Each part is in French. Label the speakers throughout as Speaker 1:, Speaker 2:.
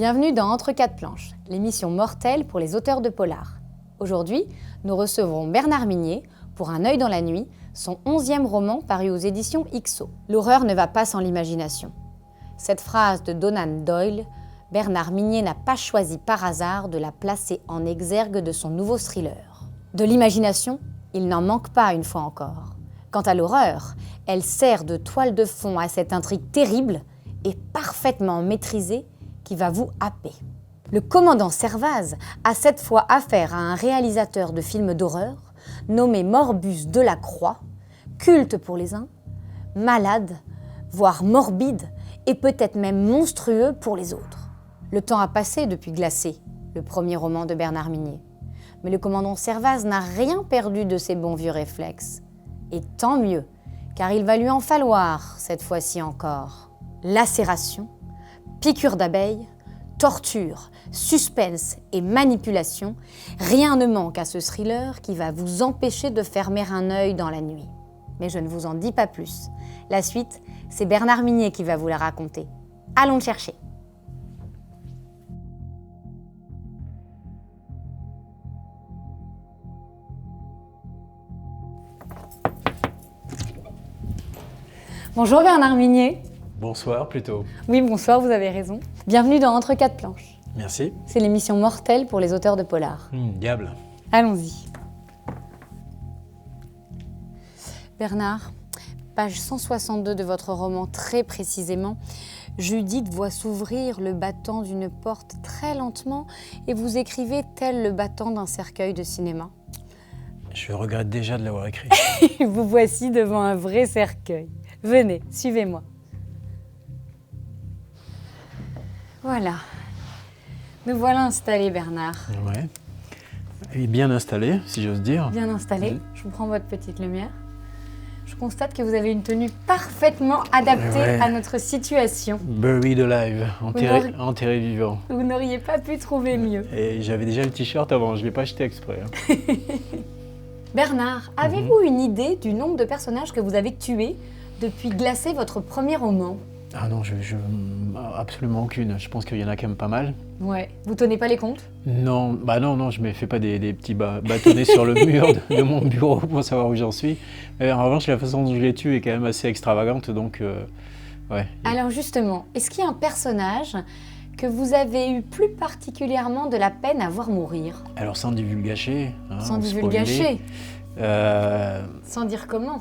Speaker 1: Bienvenue dans Entre quatre planches, l'émission mortelle pour les auteurs de polar. Aujourd'hui, nous recevrons Bernard Minier pour Un œil dans la nuit, son 11e roman paru aux éditions IXO. L'horreur ne va pas sans l'imagination. Cette phrase de Conan Doyle, Bernard Minier n'a pas choisi par hasard de la placer en exergue de son nouveau thriller. De l'imagination, il n'en manque pas une fois encore. Quant à l'horreur, elle sert de toile de fond à cette intrigue terrible et parfaitement maîtrisée qui va vous happer. Le commandant Servaz a cette fois affaire à un réalisateur de films d'horreur nommé Morbus Delacroix, culte pour les uns, malade, voire morbide et peut-être même monstrueux pour les autres. Le temps a passé depuis Glacé, le premier roman de Bernard Minier. Mais le commandant Servaz n'a rien perdu de ses bons vieux réflexes. Et tant mieux, car il va lui en falloir, cette fois-ci encore. Lacération, piqûre d'abeilles, torture, suspense et manipulation, rien ne manque à ce thriller qui va vous empêcher de fermer un œil dans la nuit. Mais je ne vous en dis pas plus. La suite, c'est Bernard Minier qui va vous la raconter. Allons le chercher. Bonjour Bernard Minier.
Speaker 2: Bonsoir plutôt.
Speaker 1: Oui, bonsoir, vous avez raison. Bienvenue dans Entre quatre planches.
Speaker 2: Merci.
Speaker 1: C'est l'émission mortelle pour les auteurs de polar.
Speaker 2: Diable.
Speaker 1: Allons-y. Bernard, page 162 de votre roman très précisément, Judith voit s'ouvrir le battant d'une porte très lentement et vous écrivez tel le battant d'un cercueil de cinéma.
Speaker 2: Je regrette déjà de l'avoir écrit.
Speaker 1: Vous voici devant un vrai cercueil. Venez, suivez-moi. Voilà. Me voilà installé, Bernard.
Speaker 2: Ouais. Et bien installé, si j'ose dire.
Speaker 1: Bien installé. Je vous prends votre petite lumière. Je constate que vous avez une tenue parfaitement adaptée à notre situation.
Speaker 2: Buried alive, enterré vivant.
Speaker 1: Vous n'auriez pas pu trouver mieux.
Speaker 2: Et j'avais déjà le t-shirt avant, je ne l'ai pas acheté exprès.
Speaker 1: Bernard, avez-vous une idée du nombre de personnages que vous avez tués depuis Glacé, votre premier roman?
Speaker 2: Ah non, absolument aucune. Je pense qu'il y en a quand même pas mal.
Speaker 1: Ouais. Vous tenez pas les comptes?
Speaker 2: Non, non, je ne me fais pas des petits bâtonnets sur le mur de mon bureau pour savoir où j'en suis. Mais en revanche, la façon dont je les tue est quand même assez extravagante, donc ouais.
Speaker 1: Alors justement, est-ce qu'il y a un personnage que vous avez eu plus particulièrement de la peine à voir mourir?
Speaker 2: Alors sans divulgacher.
Speaker 1: Sans divulgacher. Sans dire comment?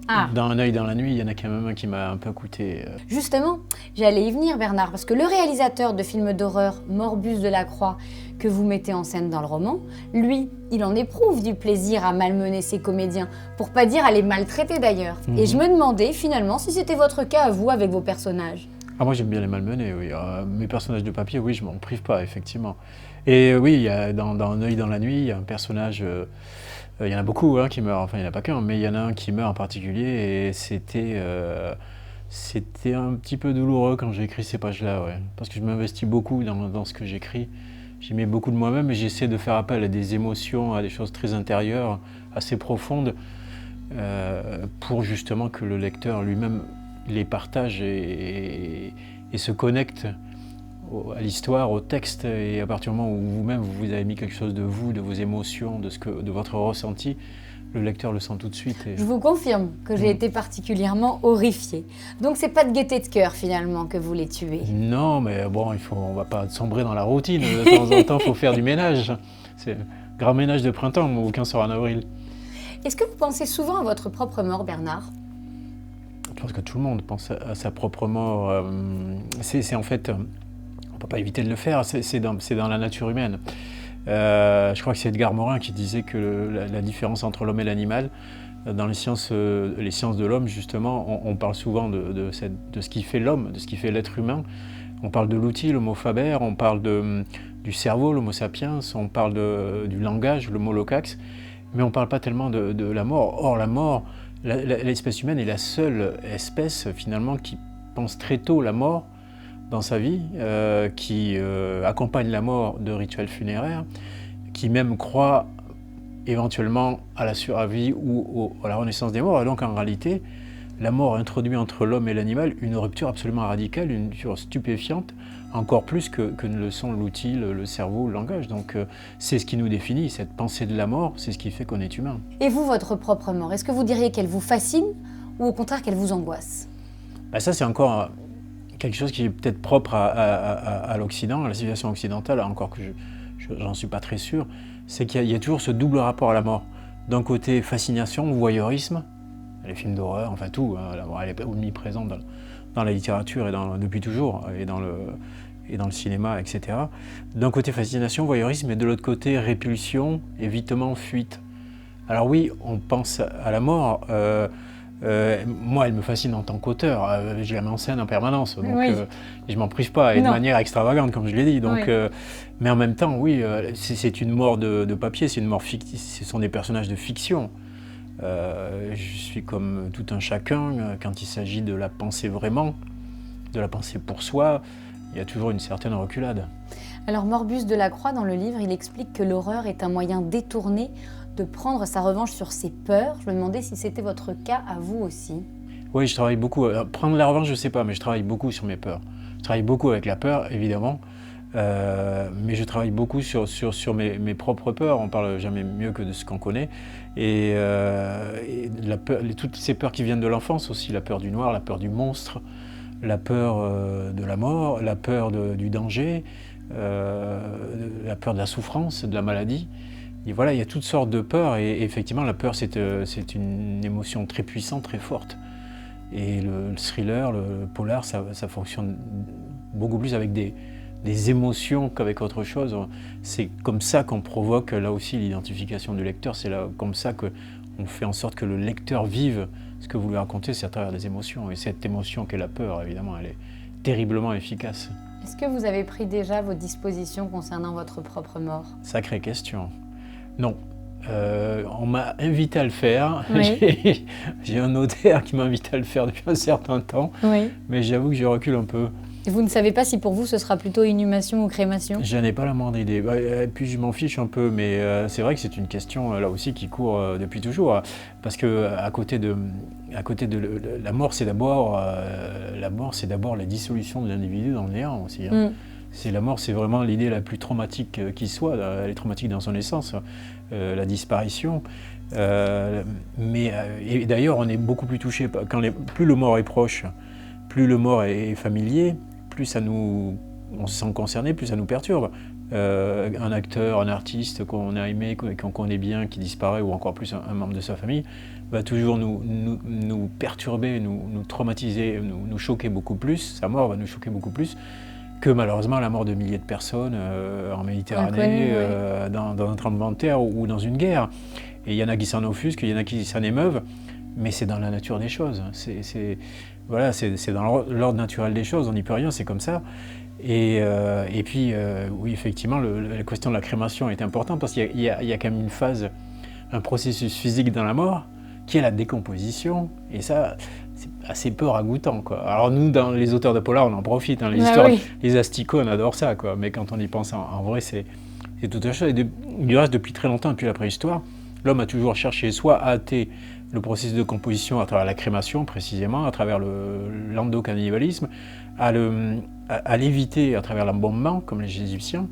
Speaker 1: Ah.
Speaker 2: Dans Un œil dans la nuit, il y en a quand même un qui m'a un peu coûté.
Speaker 1: Justement, j'allais y venir Bernard, parce que le réalisateur de films d'horreur, Morbus Delacroix, que vous mettez en scène dans le roman, lui, il en éprouve du plaisir à malmener ses comédiens, pour pas dire à les maltraiter d'ailleurs. Et je me demandais finalement si c'était votre cas à vous avec vos personnages.
Speaker 2: Ah, moi j'aime bien les malmener, oui. Mes personnages de papier, oui, je m'en prive pas, effectivement. Et oui, il y a dans Un œil dans la nuit, il y a un personnage... il y en a beaucoup qui meurent, enfin il n'y en a pas qu'un, mais il y en a un qui meurt en particulier et c'était un petit peu douloureux quand j'ai écrit ces pages-là, ouais. Parce que je m'investis beaucoup dans ce que j'écris. J'y mets beaucoup de moi-même et j'essaie de faire appel à des émotions, à des choses très intérieures, assez profondes, pour justement que le lecteur lui-même les partage et se connecte à l'histoire, au texte, et à partir du moment où vous-même vous avez mis quelque chose de vous, de vos émotions, de votre ressenti, le lecteur le sent tout de suite.
Speaker 1: Je vous confirme que j'ai été particulièrement horrifiée. Donc c'est pas de gaieté de cœur finalement que vous les tuez.
Speaker 2: Non, mais bon, on va pas sombrer dans la routine. De temps en temps, il faut faire du ménage. C'est grand ménage de printemps, mon bouquin sort en avril.
Speaker 1: Est-ce que vous pensez souvent à votre propre mort, Bernard?
Speaker 2: Je pense que tout le monde pense à sa propre mort. C'est en fait... On ne peut pas éviter de le faire, c'est dans la nature humaine. Je crois que c'est Edgar Morin qui disait que la différence entre l'homme et l'animal, dans les sciences de l'homme, justement, on parle souvent de ce qui fait l'homme, de ce qui fait l'être humain. On parle de l'outil, l'homo faber, on parle du cerveau, l'homo sapiens, on parle du langage, l'homo loquax, mais on ne parle pas tellement de la mort. Or, la mort, l'espèce humaine est la seule espèce, finalement, qui pense très tôt la mort dans sa vie, qui accompagne la mort de rituels funéraires, qui même croit éventuellement à la survie ou à la renaissance des morts. Et donc en réalité, la mort introduit entre l'homme et l'animal une rupture absolument radicale, une rupture stupéfiante, encore plus que ne le sont l'outil, le cerveau, le langage. Donc c'est ce qui nous définit, cette pensée de la mort, c'est ce qui fait qu'on est humain.
Speaker 1: Et vous, votre propre mort, est-ce que vous diriez qu'elle vous fascine ou au contraire qu'elle vous angoisse?
Speaker 2: Ça, c'est encore quelque chose qui est peut-être propre à l'Occident, à la civilisation occidentale, encore que j'en suis pas très sûr, c'est qu'il y a toujours ce double rapport à la mort. D'un côté, fascination, voyeurisme, les films d'horreur, enfin tout, hein, la mort, elle est omniprésente dans la littérature depuis toujours, et dans le cinéma, etc. D'un côté, fascination, voyeurisme, et de l'autre côté, répulsion, évitement, fuite. Alors oui, on pense à la mort. Moi, elle me fascine en tant qu'auteur. Je la mets en scène en permanence, donc
Speaker 1: oui.
Speaker 2: Je m'en prive pas, et de manière extravagante, comme je l'ai dit. Donc,
Speaker 1: oui.
Speaker 2: Mais en même temps, oui, c'est une mort de papier, c'est une mort fictive, ce sont des personnages de fiction. Je suis comme tout un chacun, quand il s'agit de la penser vraiment, de la penser pour soi, il y a toujours une certaine reculade.
Speaker 1: Alors Morbus Delacroix, dans le livre, il explique que l'horreur est un moyen détourné de prendre sa revanche sur ses peurs. Je me demandais si c'était votre cas à vous aussi.
Speaker 2: Oui, je travaille beaucoup. Prendre la revanche, je ne sais pas, mais je travaille beaucoup sur mes peurs. Je travaille beaucoup avec la peur, évidemment, mais je travaille beaucoup sur mes propres peurs. On ne parle jamais mieux que de ce qu'on connaît. Et la peur, toutes ces peurs qui viennent de l'enfance aussi, la peur du noir, la peur du monstre, la peur de la mort, la peur du danger, la peur de la souffrance, de la maladie. Et voilà, il y a toutes sortes de peurs, et effectivement, la peur, c'est une émotion très puissante, très forte. Et le thriller, le polar, ça fonctionne beaucoup plus avec des émotions qu'avec autre chose. C'est comme ça qu'on provoque, là aussi, l'identification du lecteur. C'est comme ça qu'on fait en sorte que le lecteur vive ce que vous lui racontez, c'est à travers des émotions. Et cette émotion qu'est la peur, évidemment, elle est terriblement efficace.
Speaker 1: Est-ce que vous avez pris déjà vos dispositions concernant votre propre mort?
Speaker 2: Sacrée question. Non. On m'a invité à le faire.
Speaker 1: Oui.
Speaker 2: J'ai un notaire qui m'a invité à le faire depuis un certain temps,
Speaker 1: oui.
Speaker 2: Mais j'avoue que je recule un peu.
Speaker 1: Et vous ne savez pas si pour vous ce sera plutôt inhumation ou crémation?
Speaker 2: Je n'ai pas la moindre idée. Et puis je m'en fiche un peu, mais c'est vrai que c'est une question là aussi qui court depuis toujours. Parce que à côté de la mort, c'est d'abord la dissolution de l'individu dans le néant aussi. Hein. La mort, c'est vraiment l'idée la plus traumatique qui soit. Elle est traumatique dans son essence, la disparition. Et d'ailleurs, on est beaucoup plus touché. Plus le mort est proche, plus le mort est familier, plus on se sent concerné, plus ça nous perturbe. Un acteur, un artiste qu'on a aimé, qu'on connaît bien, qui disparaît, ou encore plus un membre de sa famille, va toujours nous perturber, nous traumatiser, nous choquer beaucoup plus. Sa mort va nous choquer beaucoup plus que malheureusement la mort de milliers de personnes en Méditerranée, dans un tremblement de terre ou dans une guerre. Et il y en a qui s'en offusquent, il y en a qui s'en émeuvent, mais c'est dans la nature des choses. C'est dans l'ordre naturel des choses, on n'y peut rien, c'est comme ça. Et puis, oui, effectivement, la question de la crémation est importante parce qu'il y a quand même un processus physique dans la mort qui est la décomposition. Et ça, c'est assez peu ragoûtant, quoi. Alors nous, dans les auteurs de polar, on en profite. Hein, les asticots, on adore ça, quoi. Mais quand on y pense en vrai, c'est tout autre chose. Et du reste, depuis très longtemps, depuis la préhistoire, l'homme a toujours cherché soit à hâter le processus de composition à travers la crémation, précisément, à travers l'endocannibalisme, à l'éviter à travers l'embaumement, comme les Égyptiens,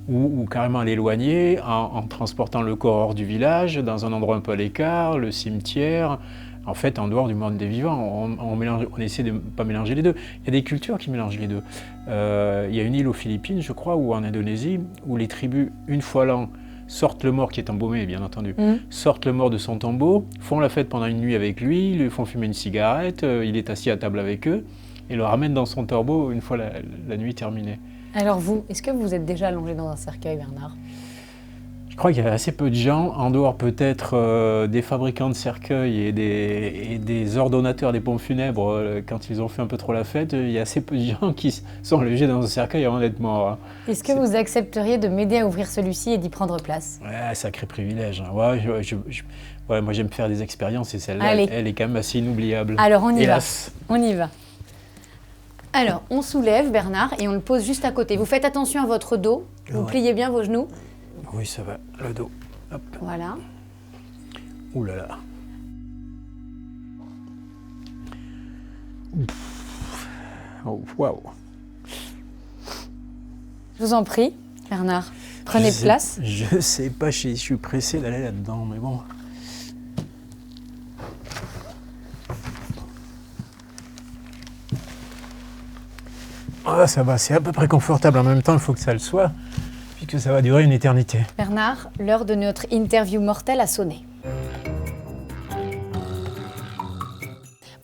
Speaker 2: ou carrément à l'éloigner en transportant le corps hors du village, dans un endroit un peu à l'écart, le cimetière, en fait, en dehors du monde des vivants. On essaie de ne pas mélanger les deux. Il y a des cultures qui mélangent les deux. Il y a une île aux Philippines, je crois, ou en Indonésie, où les tribus, une fois l'an, sortent le mort qui est embaumé, bien entendu, sortent le mort de son tombeau, font la fête pendant une nuit avec lui, lui font fumer une cigarette, il est assis à table avec eux, et le ramène dans son tombeau une fois la nuit terminée.
Speaker 1: Alors vous, est-ce que vous êtes déjà allongé dans un cercueil, Bernard?
Speaker 2: Je crois qu'il y a assez peu de gens, en dehors peut-être des fabricants de cercueils et des ordonnateurs des pompes funèbres, quand ils ont fait un peu trop la fête, il y a assez peu de gens qui sont logés dans un cercueil avant d'être morts. Hein.
Speaker 1: Est-ce que vous accepteriez de m'aider à ouvrir celui-ci et d'y prendre place?
Speaker 2: Ouais, sacré privilège. Hein. Ouais, moi j'aime faire des expériences et celle-là, elle est quand même assez inoubliable.
Speaker 1: Alors on y
Speaker 2: Hélas.
Speaker 1: va. On y va. Alors, on soulève Bernard et on le pose juste à côté. Vous faites attention à votre dos, vous pliez bien vos genoux.
Speaker 2: Oui, ça va, le dos. Hop.
Speaker 1: Voilà.
Speaker 2: Ouh là là. Oh, waouh.
Speaker 1: Je vous en prie, Bernard, prenez place.
Speaker 2: Je sais pas, je suis pressé d'aller là-dedans, mais bon. Ah, ça va, c'est à peu près confortable. En même temps, il faut que ça le soit, puisque ça va durer une éternité.
Speaker 1: Bernard, l'heure de notre interview mortelle a sonné.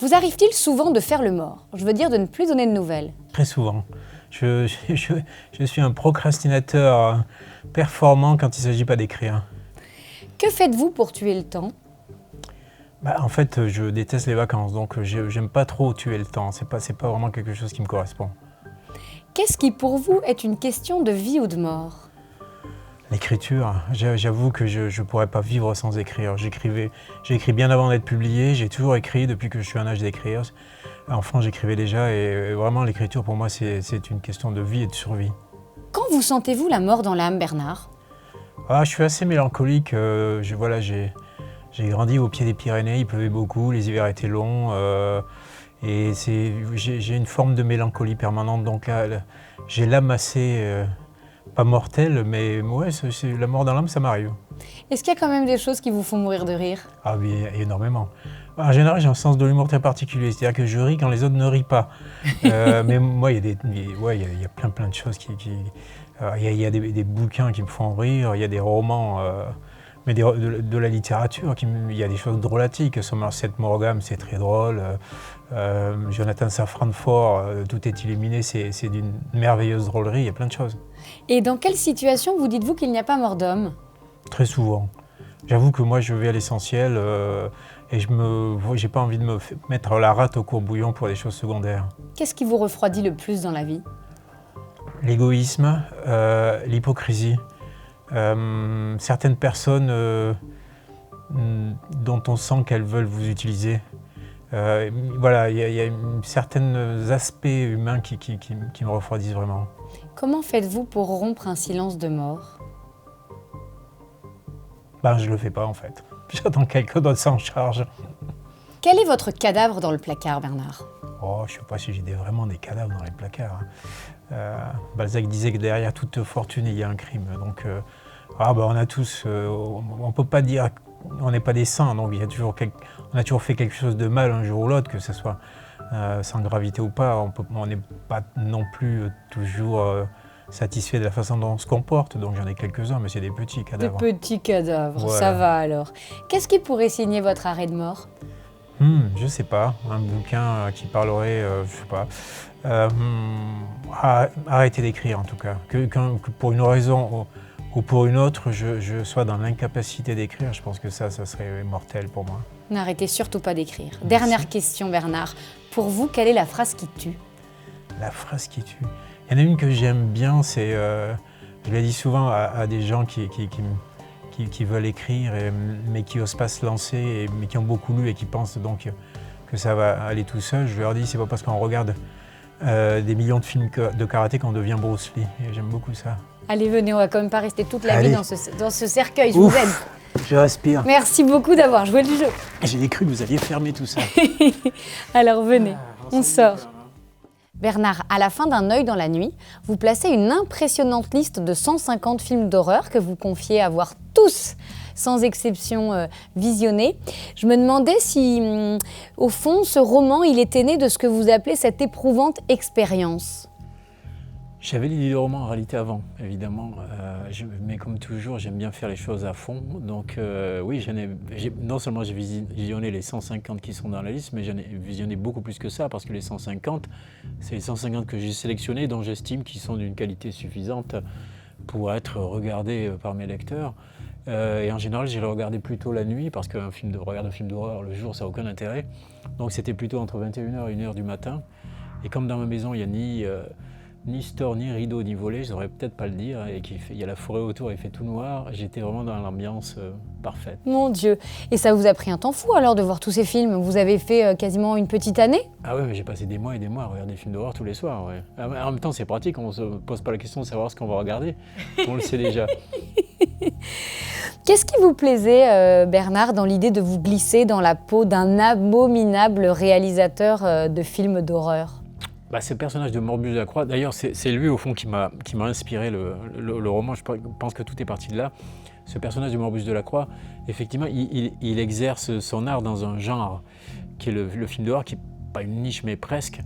Speaker 1: Vous arrive-t-il souvent de faire le mort? Je veux dire de ne plus donner de nouvelles.
Speaker 2: Très souvent. Je suis un procrastinateur performant quand il ne s'agit pas d'écrire.
Speaker 1: Que faites-vous pour tuer le temps?
Speaker 2: En fait, je déteste les vacances, donc j'aime pas trop tuer le temps. C'est pas vraiment quelque chose qui me correspond.
Speaker 1: Qu'est-ce qui pour vous est une question de vie ou de mort?
Speaker 2: L'écriture, j'avoue que je ne pourrais pas vivre sans écrire. J'ai écrit bien avant d'être publié, j'ai toujours écrit depuis que je suis en âge d'écrire. Enfant, j'écrivais déjà et vraiment l'écriture pour moi c'est une question de vie et de survie.
Speaker 1: Quand vous sentez-vous la mort dans l'âme, Bernard?
Speaker 2: Je suis assez mélancolique, j'ai grandi au pied des Pyrénées, il pleuvait beaucoup, les hivers étaient longs et j'ai une forme de mélancolie permanente, donc là, j'ai l'âme assez... pas mortelle, mais ouais, la mort dans l'âme, ça m'arrive.
Speaker 1: Est-ce qu'il y a quand même des choses qui vous font mourir de rire?
Speaker 2: Ah oui, énormément. En général, j'ai un sens de l'humour très particulier, c'est-à-dire que je ris quand les autres ne rient pas. Mais moi, il y a plein de choses il y a des bouquins qui me font rire, il y a des romans, mais de la littérature, il y a des choses drôlatiques. Somerset Maugham, c'est très drôle. Jonathan Safran Foer, Tout est illuminé, c'est d'une merveilleuse drôlerie, il y a plein de choses.
Speaker 1: Et dans quelle situation vous dites-vous qu'il n'y a pas mort d'homme?
Speaker 2: Très souvent. J'avoue que moi, je vais à l'essentiel et j'ai pas envie de me mettre la rate au courbouillon pour des choses secondaires.
Speaker 1: Qu'est-ce qui vous refroidit le plus dans la vie?
Speaker 2: L'égoïsme, l'hypocrisie. Certaines personnes dont on sent qu'elles veulent vous utiliser. Voilà, il y a certains aspects humains qui me refroidissent vraiment.
Speaker 1: Comment faites-vous pour rompre un silence de mort?
Speaker 2: Je le fais pas en fait. J'attends que quelqu'un d'autre s'en charge.
Speaker 1: Quel est votre cadavre dans le placard, Bernard?
Speaker 2: Je sais pas si j'ai vraiment des cadavres dans les placards. Balzac disait que derrière toute fortune, il y a un crime. Donc, on a tous... on peut pas dire... On n'est pas des saints, donc on a toujours fait quelque chose de mal un jour ou l'autre, que ce soit sans gravité ou pas. On n'est pas non plus toujours satisfait de la façon dont on se comporte. Donc j'en ai quelques-uns, mais c'est des petits cadavres.
Speaker 1: Des petits cadavres,
Speaker 2: Voilà.
Speaker 1: Ça va alors. Qu'est-ce qui pourrait signer votre arrêt de mort?
Speaker 2: Je sais pas, un bouquin qui parlerait, je sais pas. Arrêtez d'écrire en tout cas. Que pour une raison ou pour une autre, je sois dans l'incapacité d'écrire, je pense que ça serait mortel pour moi.
Speaker 1: N'arrêtez surtout pas d'écrire. Dernière question, Bernard. Pour vous, quelle est la phrase qui tue?
Speaker 2: La phrase qui tue. Il y en a une que j'aime bien, c'est, je la dis souvent à des gens qui veulent écrire, mais qui n'osent pas se lancer, mais qui ont beaucoup lu et qui pensent donc que ça va aller tout seul. Je leur dis, c'est pas parce qu'on regarde des millions de films de karaté qu'on devient Bruce Lee. Et j'aime beaucoup ça.
Speaker 1: Allez, venez, on va quand même pas rester toute la vie dans ce cercueil, je
Speaker 2: Ouf,
Speaker 1: vous aide.
Speaker 2: Je respire.
Speaker 1: Merci beaucoup d'avoir joué le jeu.
Speaker 2: J'ai cru que vous alliez fermer tout ça.
Speaker 1: Alors venez, on sort. Bernard, à la fin d'un œil dans la nuit, vous placez une impressionnante liste de 150 films d'horreur que vous confiez avoir tous, sans exception, visionnés. Je me demandais si, au fond, ce roman, il était né de ce que vous appelez cette éprouvante expérience.
Speaker 2: J'avais l'idée du roman en réalité avant, évidemment, mais comme toujours, j'aime bien faire les choses à fond. Donc oui, non seulement j'ai visionné les 150 qui sont dans la liste, mais j'en ai visionné beaucoup plus que ça, parce que les 150, c'est les 150 que j'ai sélectionnés, dont j'estime qu'ils sont d'une qualité suffisante pour être regardés par mes lecteurs. Et en général, j'ai regardé plutôt la nuit, parce qu'un film d'horreur le jour, ça n'a aucun intérêt. Donc c'était plutôt entre 21h et 1h du matin. Et comme dans ma maison, il n'y a ni store, ni rideau, ni volet, je ne saurais peut-être pas le dire, et il y a la forêt autour, il fait tout noir, j'étais vraiment dans l'ambiance parfaite.
Speaker 1: Mon Dieu. Et ça vous a pris un temps fou alors de voir tous ces films? Vous avez fait quasiment une petite année?
Speaker 2: Ah ouais, mais j'ai passé des mois et des mois à regarder des films d'horreur tous les soirs, ouais. En même temps, c'est pratique, on ne se pose pas la question de savoir ce qu'on va regarder, on le sait déjà.
Speaker 1: Qu'est-ce qui vous plaisait, Bernard, dans l'idée de vous glisser dans la peau d'un abominable réalisateur de films d'horreur ?
Speaker 2: C'est le personnage de Morbius de la Croix. D'ailleurs, c'est lui, au fond, qui m'a inspiré le roman. Je pense que tout est parti de là. Ce personnage de Morbius de la Croix, effectivement, il exerce son art dans un genre qui est le film d'horreur, qui n'est pas une niche, mais presque.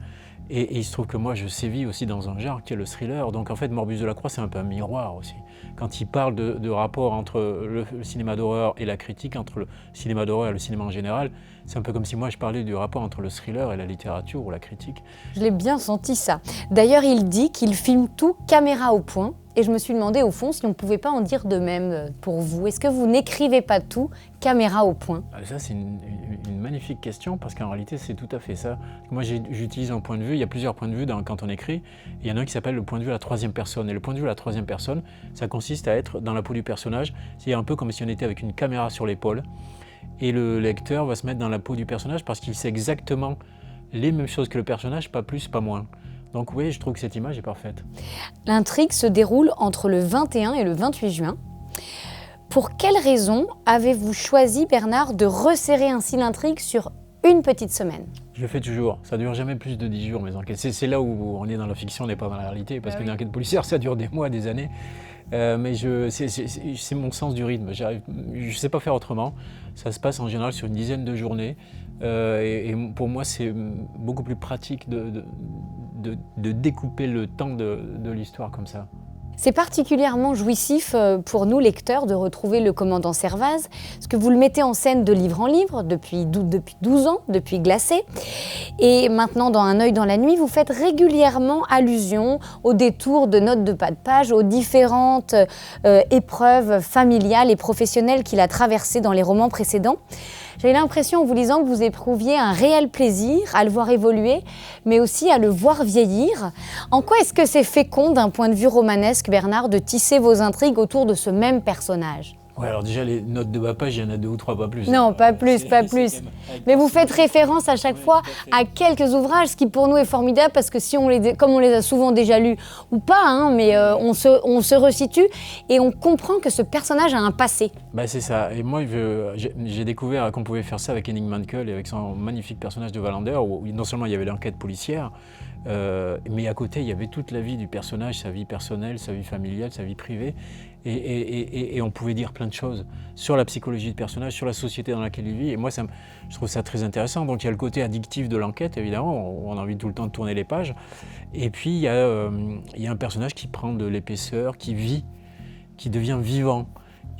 Speaker 2: Et il se trouve que moi, je sévis aussi dans un genre qui est le thriller. Donc en fait, Morbius de la Croix, c'est un peu un miroir aussi. Quand il parle de rapport entre le cinéma d'horreur et la critique, entre le cinéma d'horreur et le cinéma en général, c'est un peu comme si moi je parlais du rapport entre le thriller et la littérature ou la critique.
Speaker 1: Je l'ai bien senti ça. D'ailleurs, il dit qu'il filme tout caméra au point. Et je me suis demandé au fond si on ne pouvait pas en dire de même pour vous. Est-ce que vous n'écrivez pas tout caméra au point ?
Speaker 2: Ça, c'est une magnifique question parce qu'en réalité, c'est tout à fait ça. Moi, j'utilise un point de vue. Il y a plusieurs points de vue quand on écrit. Il y en a un qui s'appelle le point de vue à la troisième personne. Et le point de vue à la troisième personne, ça consiste à être dans la peau du personnage. C'est un peu comme si on était avec une caméra sur l'épaule. Et le lecteur va se mettre dans la peau du personnage parce qu'il sait exactement les mêmes choses que le personnage, pas plus, pas moins. Donc oui, je trouve que cette image est parfaite.
Speaker 1: L'intrigue se déroule entre le 21 et le 28 juin. Pour quelle raison avez-vous choisi, Bernard, de resserrer ainsi l'intrigue sur une petite semaine ?
Speaker 2: Je le fais toujours. Ça ne dure jamais plus de 10 jours, mes enquêtes. C'est là où on est dans la fiction, on n'est pas dans la réalité. Parce qu'une enquête policière, ça dure des mois, des années. Mais c'est mon sens du rythme. Je ne sais pas faire autrement. Ça se passe en général sur une dizaine de journées. Et pour moi, c'est beaucoup plus pratique de découper le temps de l'histoire comme ça.
Speaker 1: C'est particulièrement jouissif pour nous, lecteurs, de retrouver le commandant Servaz, parce que vous le mettez en scène de livre en livre depuis 12 ans, depuis Glacé. Et maintenant, dans Un œil dans la nuit, vous faites régulièrement allusion au détour de notes de bas de page, aux différentes épreuves familiales et professionnelles qu'il a traversées dans les romans précédents. J'ai l'impression, en vous lisant, que vous éprouviez un réel plaisir à le voir évoluer, mais aussi à le voir vieillir. En quoi est-ce que c'est fécond, d'un point de vue romanesque, Bernard, de tisser vos intrigues autour de ce même personnage ?
Speaker 2: Ouais, alors déjà, les notes de bas page, il y en a 2 ou 3, pas plus.
Speaker 1: Non, pas plus. Mais vous faites référence à chaque fois à quelques ouvrages, ce qui pour nous est formidable, parce que comme on les a souvent déjà lus, ou pas, mais on se resitue et on comprend que ce personnage a un passé.
Speaker 2: C'est ça. Et moi, j'ai découvert qu'on pouvait faire ça avec Henning Mankell et avec son magnifique personnage de Wallander, où non seulement il y avait l'enquête policière, mais à côté, il y avait toute la vie du personnage, sa vie personnelle, sa vie familiale, sa vie privée. Et on pouvait dire plein de choses sur la psychologie du personnage, sur la société dans laquelle il vit. Et moi, je trouve ça très intéressant. Donc il y a le côté addictif de l'enquête, évidemment. On a envie tout le temps de tourner les pages. Et puis il y a un personnage qui prend de l'épaisseur, qui vit, qui devient vivant.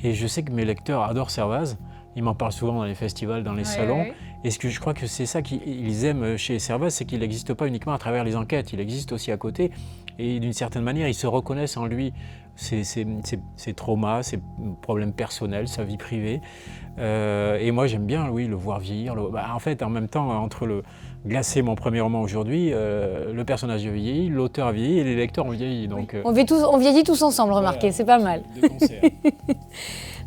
Speaker 2: Et je sais que mes lecteurs adorent Servaz. Ils m'en parlent souvent dans les festivals, dans les salons. Oui. Et ce que je crois que c'est ça qu'ils aiment chez Servaz, c'est qu'il n'existe pas uniquement à travers les enquêtes. Il existe aussi à côté. Et d'une certaine manière, ils se reconnaissent en lui. Ses traumas, ses problèmes personnels, sa vie privée. Et moi, j'aime bien, oui, le voir vieillir. En fait, en même temps, entre le Glacé, mon premier roman aujourd'hui, le personnage a vieilli, l'auteur a vieilli et les lecteurs ont vieilli. Donc,
Speaker 1: on vieillit tous ensemble, remarquez, c'est pas mal.
Speaker 2: De concert.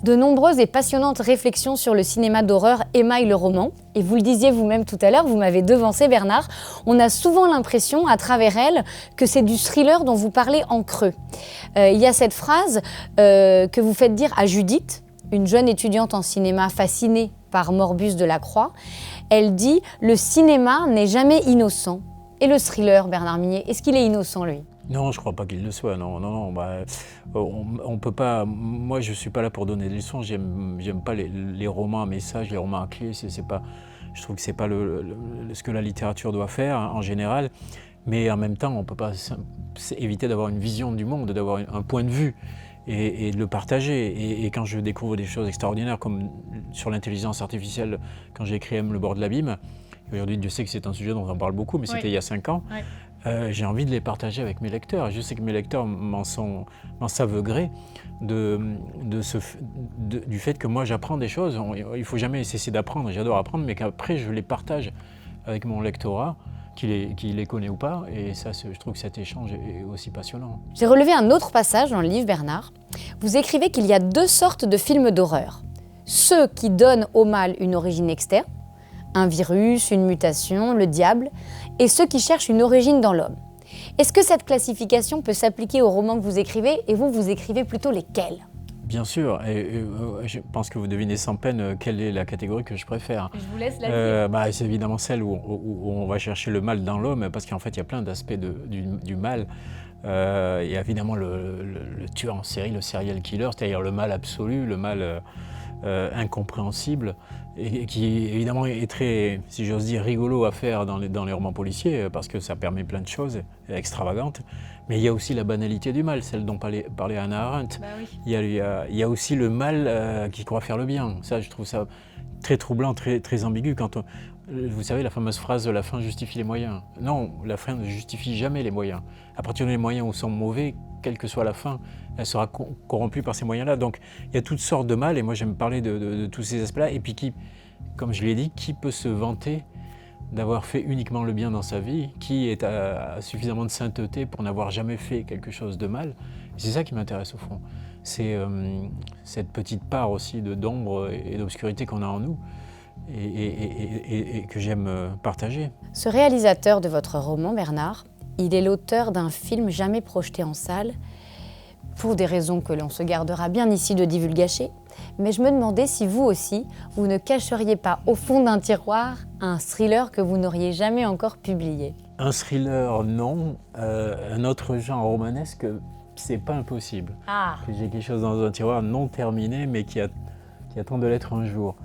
Speaker 1: De nombreuses et passionnantes réflexions sur le cinéma d'horreur émaillent le roman. Et vous le disiez vous-même tout à l'heure, vous m'avez devancé, Bernard. On a souvent l'impression, à travers elle, que c'est du thriller dont vous parlez en creux. Il y a cette phrase que vous faites dire à Judith, une jeune étudiante en cinéma fascinée par Morbius de la Croix. Elle dit « Le cinéma n'est jamais innocent ». Et le thriller, Bernard Minier, est-ce qu'il est innocent, lui ?
Speaker 2: Non, je ne crois pas qu'il le soit. Non. On peut pas. Moi, je ne suis pas là pour donner des leçons. J'aime pas les romans à message, les romans à clé. C'est pas. Je trouve que c'est pas ce que la littérature doit faire en général. Mais en même temps, on ne peut pas éviter d'avoir une vision du monde, d'avoir un point de vue et de le partager. Et quand je découvre des choses extraordinaires, comme sur l'intelligence artificielle, quand j'ai écrit Le bord de l'abîme. Aujourd'hui, Dieu sait que c'est un sujet dont on parle beaucoup, mais c'était il y a 5 ans. Oui. J'ai envie de les partager avec mes lecteurs. Je sais que mes lecteurs m'en savent gré du fait que moi j'apprends des choses. Il ne faut jamais cesser d'apprendre, j'adore apprendre, mais qu'après je les partage avec mon lectorat, qui les connaît ou pas. Et ça, je trouve que cet échange est aussi passionnant.
Speaker 1: J'ai relevé un autre passage dans le livre, Bernard. Vous écrivez qu'il y a 2 sortes de films d'horreur. Ceux qui donnent au mal une origine externe, un virus, une mutation, le diable, et ceux qui cherchent une origine dans l'homme. Est-ce que cette classification peut s'appliquer aux romans que vous écrivez, et vous écrivez plutôt lesquels ?
Speaker 2: Bien sûr, et je pense que vous devinez sans peine quelle est la catégorie que je préfère.
Speaker 1: Je vous laisse la dire.
Speaker 2: C'est évidemment celle où on va chercher le mal dans l'homme, parce qu'en fait il y a plein d'aspects du mal. Il y a évidemment le tueur en série, le serial killer, c'est-à-dire le mal absolu, le mal incompréhensible, et qui évidemment est très, si j'ose dire, rigolo à faire dans les romans policiers, parce que ça permet plein de choses extravagantes. Mais il y a aussi la banalité du mal, celle dont parlait Hannah Arendt.
Speaker 1: Bah oui.
Speaker 2: Il y a aussi le mal qui croit faire le bien. Ça, je trouve ça très troublant, très ambigu. Vous savez, la fameuse phrase « la fin justifie les moyens ». Non, la fin ne justifie jamais les moyens. À partir des moyens où sont mauvais, quelle que soit la fin, elle sera corrompue par ces moyens-là. Donc il y a toutes sortes de mal, et moi j'aime parler de tous ces aspects-là. Et puis comme je l'ai dit, qui peut se vanter d'avoir fait uniquement le bien dans sa vie, qui a suffisamment de sainteté pour n'avoir jamais fait quelque chose de mal. C'est ça qui m'intéresse au fond. C'est cette petite part aussi d'ombre et d'obscurité qu'on a en nous et que j'aime partager.
Speaker 1: Ce réalisateur de votre roman, Bernard, il est l'auteur d'un film jamais projeté en salle, pour des raisons que l'on se gardera bien ici de divulgacher. Mais je me demandais si vous aussi, vous ne cacheriez pas au fond d'un tiroir un thriller que vous n'auriez jamais encore publié.
Speaker 2: Un thriller, non. Un autre genre romanesque, c'est pas impossible.
Speaker 1: Ah.
Speaker 2: Que j'ai quelque chose dans un tiroir non terminé, mais qui attend de l'être un jour.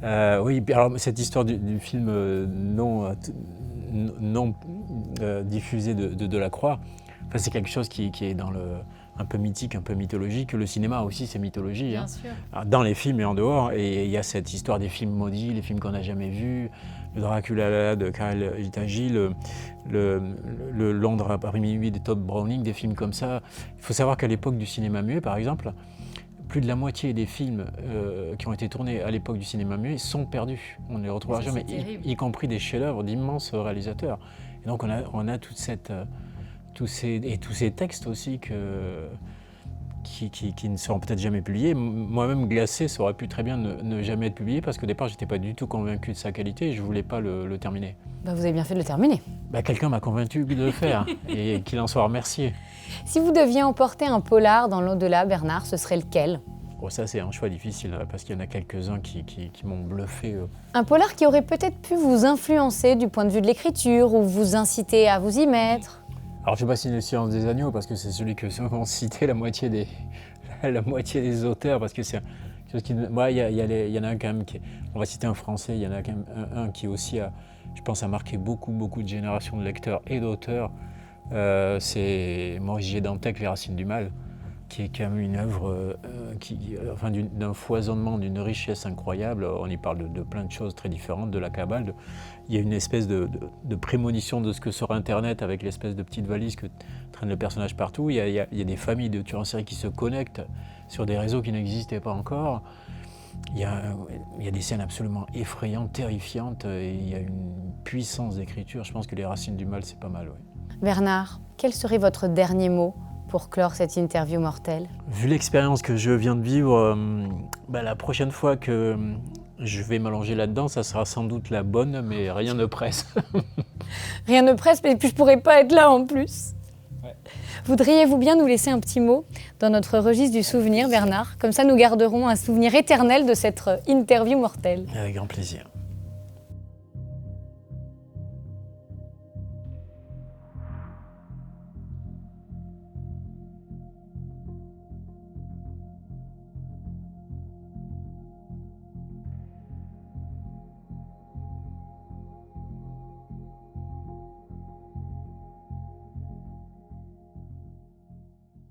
Speaker 2: Oui, alors cette histoire du film non diffusé de Delacroix, enfin, c'est quelque chose qui est dans un peu mythique, un peu mythologique. Le cinéma aussi, c'est mythologie.
Speaker 1: Bien sûr.
Speaker 2: Dans les films et en dehors. Et il y a cette histoire des films maudits, les films qu'on n'a jamais vus, le Dracula de Karel Gitagi, le Londres à Paris minuit de Tod Browning, des films comme ça. Il faut savoir qu'à l'époque du cinéma muet, par exemple, plus de la moitié des films qui ont été tournés à l'époque du cinéma muet sont perdus. On ne les retrouvera jamais, y compris des chefs-d'œuvre d'immenses réalisateurs. Et donc on a toute cette... tous ces textes aussi qui ne seront peut-être jamais publiés. Moi-même, Glacé, ça aurait pu très bien ne jamais être publié, parce qu'au départ, je n'étais pas du tout convaincu de sa qualité et je ne voulais pas le terminer.
Speaker 1: Bah, vous avez bien fait de le terminer.
Speaker 2: Quelqu'un m'a convaincu de le faire, et qu'il en soit remercié.
Speaker 1: Si vous deviez emporter un polar dans l'au-delà, Bernard, ce serait lequel ?
Speaker 2: Ça, c'est un choix difficile, parce qu'il y en a quelques-uns qui m'ont bluffé.
Speaker 1: Un polar qui aurait peut-être pu vous influencer du point de vue de l'écriture, ou vous inciter à vous y mettre ?
Speaker 2: Alors je ne sais pas si Le Silence des agneaux, parce que c'est celui que souvent cité la moitié des auteurs, parce que c'est quelque chose qui... Moi, il y en a un quand même on va citer un français, il y en a quand même un qui aussi je pense, a marqué beaucoup de générations de lecteurs et d'auteurs. C'est Maurice G. Dantec, Les Racines du Mal, qui est quand même une œuvre d'un foisonnement, d'une richesse incroyable. On y parle de plein de choses très différentes, de la Kabbale. Il y a une espèce de prémonition de ce que sera Internet, avec l'espèce de petite valise que traîne le personnage partout. Il y a des familles de tueurs en série qui se connectent sur des réseaux qui n'existaient pas encore. Il y a des scènes absolument effrayantes, terrifiantes, et il y a une puissance d'écriture. Je pense que Les Racines du Mal, c'est pas mal, oui.
Speaker 1: Bernard, quel serait votre dernier mot pour clore cette interview mortelle?
Speaker 2: Vu l'expérience que je viens de vivre, la prochaine fois que je vais m'allonger là-dedans, ça sera sans doute la bonne, mais rien ne presse.
Speaker 1: Rien ne presse, mais puis je pourrais pas être là en plus. Ouais. Voudriez-vous bien nous laisser un petit mot dans notre registre du souvenir, Bernard? Comme ça, nous garderons un souvenir éternel de cette interview mortelle.
Speaker 2: Avec grand plaisir.